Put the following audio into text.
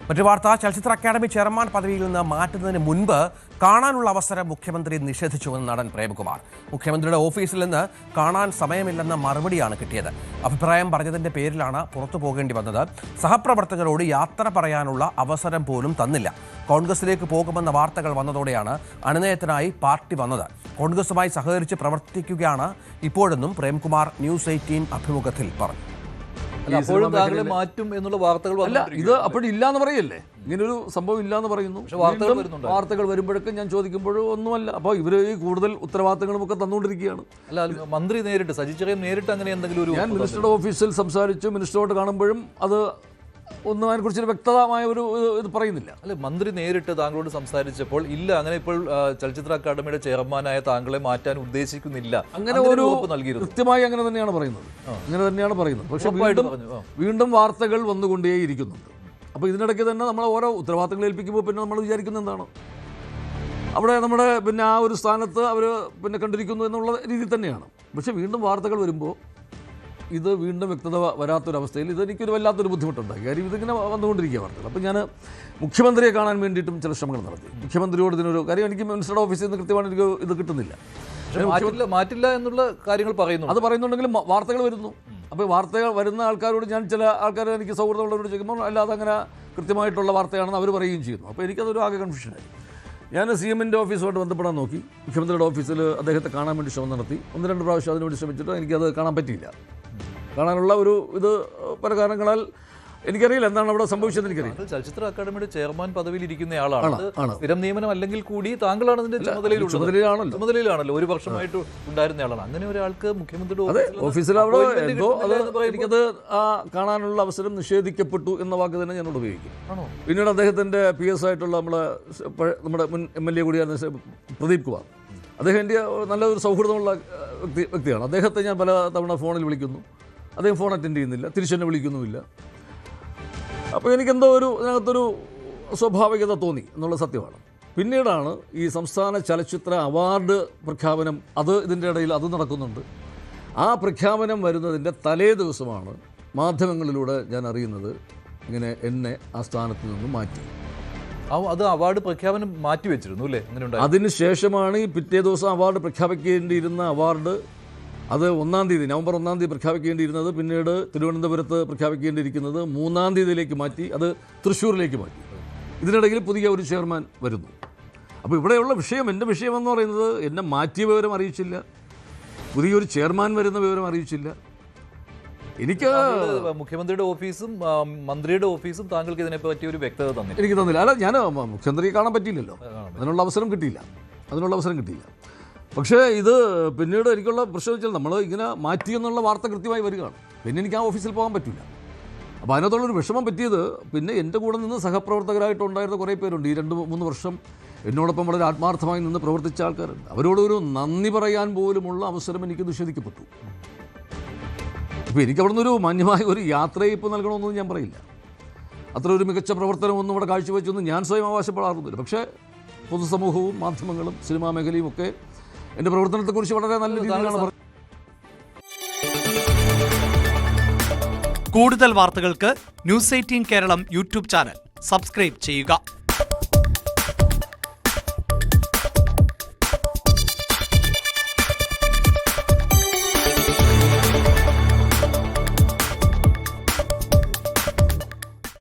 മറ്റു വാർത്ത, ചലച്ചിത്ര അക്കാദമി ചെയർമാൻ പദവിയിൽ നിന്ന് മാറ്റുന്നതിന് മുൻപ് കാണാനുള്ള അവസരം മുഖ്യമന്ത്രി നിഷേധിച്ചുവെന്ന് നടൻ പ്രേംകുമാർ. മുഖ്യമന്ത്രിയുടെ ഓഫീസിൽ നിന്ന് കാണാൻ സമയമില്ലെന്ന മറുപടിയാണ് കിട്ടിയത്. അഭിപ്രായം പറഞ്ഞതിന്റെ പേരിലാണ് പുറത്തു പോകേണ്ടി വന്നത്. സഹപ്രവർത്തകരോട് യാത്ര പറയാനുള്ള അവസരം പോലും തന്നില്ല. കോൺഗ്രസിലേക്ക് പോകുമെന്ന വാർത്തകൾ വന്നതോടെയാണ് അനുനയത്തിനായി പാർട്ടി വന്നത്. കോൺഗ്രസുമായി സഹകരിച്ച് പ്രവർത്തിക്കുകയാണ് ഇപ്പോഴെന്നും പ്രേംകുമാർ ന്യൂസ് 18 അഭിമുഖത്തിൽ പറഞ്ഞു. അപ്പോഴും താങ്കളെ മാറ്റും എന്നുള്ള വാർത്തകൾ അല്ല, ഇത് അപ്പോഴില്ല എന്ന് പറയല്ലേ, ഇങ്ങനൊരു സംഭവം ഇല്ല എന്ന് പറയുന്നു. വാർത്തകൾ വരുമ്പോഴൊക്കെ ഞാൻ ചോദിക്കുമ്പോഴും ഒന്നുമല്ല. അപ്പോൾ ഇവർ ഈ കൂടുതൽ ഉത്തരവാദിത്തങ്ങളും ഒക്കെ തന്നുകൊണ്ടിരിക്കുകയാണ്. അല്ല, മന്ത്രി നേരിട്ട് സജി ചെറിയാൻ നേരിട്ട് അങ്ങനെ എന്തെങ്കിലും ഒരു ഞാൻ മിനിസ്റ്ററുടെ ഓഫീസിൽ സംസാരിച്ചു, മിനിസ്റ്ററോട് കാണുമ്പോഴും അത് ഒന്നും അതിനെക്കുറിച്ചൊരു വ്യക്തമായ ഒരു ഇത് പറയുന്നില്ല. അല്ല, മന്ത്രി നേരിട്ട് താങ്കളോട് സംസാരിച്ചപ്പോൾ ഇല്ല, അങ്ങനെ ഇപ്പോൾ ചലച്ചിത്ര അക്കാദമിയുടെ ചെയർമാനായ താങ്കളെ മാറ്റാൻ ഉദ്ദേശിക്കുന്നില്ല, അങ്ങനെ ഒരു കൃത്യമായി അങ്ങനെ തന്നെയാണ് പറയുന്നത്. പക്ഷെ വീണ്ടും വാർത്തകൾ വന്നുകൊണ്ടേയിരിക്കുന്നുണ്ട്. അപ്പോൾ ഇതിനിടയ്ക്ക് തന്നെ നമ്മൾ ഓരോ ഉത്തരവാദിത്തങ്ങൾ ഏൽപ്പിക്കുമ്പോൾ പിന്നെ നമ്മൾ വിചാരിക്കുന്നത് എന്താണ്, അവിടെ നമ്മുടെ ആ ഒരു സ്ഥാനത്ത് അവർ കണ്ടിരിക്കുന്നു എന്നുള്ള രീതിയിൽ തന്നെയാണ്. പക്ഷെ വീണ്ടും വാർത്തകൾ വരുമ്പോൾ ഇത് വീണ്ടും വ്യക്തത വരാത്തൊരവസ്ഥയിൽ ഇതെനിക്കൊരു വല്ലാത്തൊരു ബുദ്ധിമുട്ടുണ്ടായി. കാര്യം ഇതിങ്ങനെ വന്നുകൊണ്ടിരിക്കുക വാർത്തകൾ. അപ്പോൾ ഞാൻ മുഖ്യമന്ത്രിയെ കാണാൻ വേണ്ടിയിട്ടും ചില ശ്രമങ്ങൾ നടത്തി. മുഖ്യമന്ത്രിയോട് ഇതിനൊരു കാര്യം, എനിക്ക് മിനിസ്റ്ററുടെ ഓഫീസിൽ നിന്ന് കൃത്യമായിട്ട് എനിക്ക് ഇത് കിട്ടുന്നില്ല. മാറ്റില്ല എന്നുള്ള കാര്യങ്ങൾ പറയുന്നു. അത് പറയുന്നുണ്ടെങ്കിലും വാർത്തകൾ വരുന്നു. അപ്പോൾ വാർത്തകൾ വരുന്ന ആൾക്കാരോട് ഞാൻ ചില ആൾക്കാർ എനിക്ക് സൗഹൃദമുള്ളവരോട് ചോദിക്കുമ്പോൾ അല്ലാതെ അങ്ങനെ കൃത്യമായിട്ടുള്ള വാർത്തയാണെന്ന് അവർ പറയുകയും ചെയ്യുന്നു. അപ്പോൾ എനിക്കതൊരു ആകെ കൺഫ്യൂഷനായി. ഞാൻ CM-ന്റെ ഓഫീസുമായിട്ട് ബന്ധപ്പെടാൻ നോക്കി. മുഖ്യമന്ത്രിയുടെ ഓഫീസിൽ അദ്ദേഹത്തെ കാണാൻ വേണ്ടി ശ്രമം നടത്തി. 1-2 പ്രാവശ്യം അതിനുവേണ്ടി ശ്രമിച്ചിട്ട് എനിക്കത് കാണാൻ പറ്റിയില്ല. കാണാനുള്ള ഒരു ഇത് പല കാരണങ്ങളാൽ എനിക്കറിയില്ല എന്താണ് അവിടെ സംഭവിച്ചതെന്ന് എനിക്കറിയില്ല. ചലച്ചിത്ര അക്കാദമിയുടെ ചെയർമാൻ പദവിയിൽ ഇരിക്കുന്നയാളാണ്. സ്ഥിരം നിയമനം അല്ലെങ്കിൽ കൂടി താങ്കളാണ് അതിന്റെ ചുമതലയിലാണല്ലോ, 1 വർഷമായിട്ട് ഉണ്ടായിരുന്നയാളാണ്. അങ്ങനെ ഒരാൾക്ക് മുഖ്യമന്ത്രിയുടെ ഓഫീസിൽ അവിടെ എന്തോ എനിക്കത് കാണാനാനുള്ള അവസരം നിഷേധിക്കപ്പെട്ടു എന്ന വാക്ക് തന്നെ ഞാനോട് ഉപയോഗിക്കും. പിന്നീട് അദ്ദേഹത്തിന്റെ PS ആയിട്ടുള്ള നമ്മുടെ മുൻ MLA കൂടിയായിരുന്ന പ്രദീപ് കുമാർ, അദ്ദേഹം എൻ്റെ നല്ലൊരു സൗഹൃദമുള്ള വ്യക്തിയാണ്. അദ്ദേഹത്തെ ഞാൻ പല തവണ ഫോണിൽ വിളിക്കുന്നു, അദ്ദേഹം ഫോൺ അറ്റൻഡ് ചെയ്യുന്നില്ല, തിരിച്ചെന്നെ വിളിക്കുന്നുമില്ല. അപ്പോൾ എനിക്കെന്തോ അതിനകത്തൊരു സ്വാഭാവികത തോന്നി എന്നുള്ള സത്യമാണ്. പിന്നീടാണ് ഈ സംസ്ഥാന ചലച്ചിത്ര അവാർഡ് പ്രഖ്യാപനം, ഇതിൻ്റെ ഇടയിൽ അത് നടക്കുന്നുണ്ട്. ആ പ്രഖ്യാപനം വരുന്നതിൻ്റെ തലേ ദിവസമാണ് മാധ്യമങ്ങളിലൂടെ ഞാൻ അറിയുന്നത് ഇങ്ങനെ എന്നെ ആ സ്ഥാനത്ത് നിന്ന് മാറ്റി. അത് അവാർഡ് പ്രഖ്യാപനം മാറ്റിവെച്ചിരുന്നു അല്ലേ? അതിനുശേഷമാണ് ഈ പിറ്റേ ദിവസം അവാർഡ് പ്രഖ്യാപിക്കേണ്ടിയിരുന്ന അവാർഡ് അത് 1-ാം തീയതി, നവംബർ 1-ാം തീയതി പ്രഖ്യാപിക്കേണ്ടിയിരുന്നത് പിന്നീട് തിരുവനന്തപുരത്ത് പ്രഖ്യാപിക്കേണ്ടിയിരിക്കുന്നത് 3-ാം തീയതിയിലേക്ക് മാറ്റി, അത് തൃശ്ശൂരിലേക്ക് മാറ്റി. ഇതിനിടയിൽ പുതിയ ഒരു ചെയർമാൻ വരുന്നു. അപ്പോൾ ഇവിടെയുള്ള വിഷയം, എൻ്റെ വിഷയമെന്ന് പറയുന്നത് എന്നെ മാറ്റിയ വിവരം അറിയിച്ചില്ല, പുതിയൊരു ചെയർമാൻ വരുന്ന വിവരം അറിയിച്ചില്ല. എനിക്ക് മുഖ്യമന്ത്രിയുടെ ഓഫീസും മന്ത്രിയുടെ ഓഫീസും താങ്കൾക്ക് ഇതിനെപ്പറ്റി ഒരു വ്യക്തത എനിക്ക് തന്നില്ല. അല്ല, ഞാൻ മുഖ്യമന്ത്രിയെ കാണാൻ പറ്റിയില്ലല്ലോ, അതിനുള്ള അവസരം കിട്ടിയില്ല. പക്ഷേ ഇത് പിന്നീട് എനിക്കുള്ള പ്രശ്നം വെച്ചാൽ നമ്മൾ ഇങ്ങനെ മാറ്റി എന്നുള്ള വാർത്ത കൃത്യമായി വരികയാണ്. പിന്നെ എനിക്ക് ആ ഓഫീസിൽ പോകാൻ പറ്റില്ല. അപ്പോൾ അതിനകത്തുള്ളൊരു വിഷമം പറ്റിയത്, പിന്നെ എൻ്റെ കൂടെ നിന്ന് സഹപ്രവർത്തകരായിട്ടുണ്ടായിരുന്ന കുറേ പേരുണ്ട്. ഈ 2-3 വർഷം എന്നോടൊപ്പം വളരെ ആത്മാർത്ഥമായി നിന്ന് പ്രവർത്തിച്ച ആൾക്കാരുണ്ട്. അവരോടൊരു നന്ദി പറയാൻ പോലുമുള്ള അവസരം എനിക്ക് നിഷേധിക്കപ്പെട്ടു. ഇപ്പോൾ എനിക്ക് അവിടെ നിന്നൊരു മാന്യമായ ഒരു യാത്രയയപ്പ് നൽകണമെന്നൊന്നും ഞാൻ പറയില്ല. അത്ര ഒരു മികച്ച പ്രവർത്തനമൊന്നും ഇവിടെ കാഴ്ചവെച്ചൊന്നും ഞാൻ സ്വയം അവകാശപ്പെടാറുന്നില്ല. പക്ഷേ പൊതുസമൂഹവും മാധ്യമങ്ങളും സിനിമാ മേഖലയും ഒക്കെ എൻ്റെ പ്രവർത്തനത്തെക്കുറിച്ച് വളരെ നല്ല രീതിയിലാണ് പറഞ്ഞത്. കൂടുതൽ വാർത്തകൾക്ക് News 18 Keralam YouTube channel subscribe ചെയ്യുക.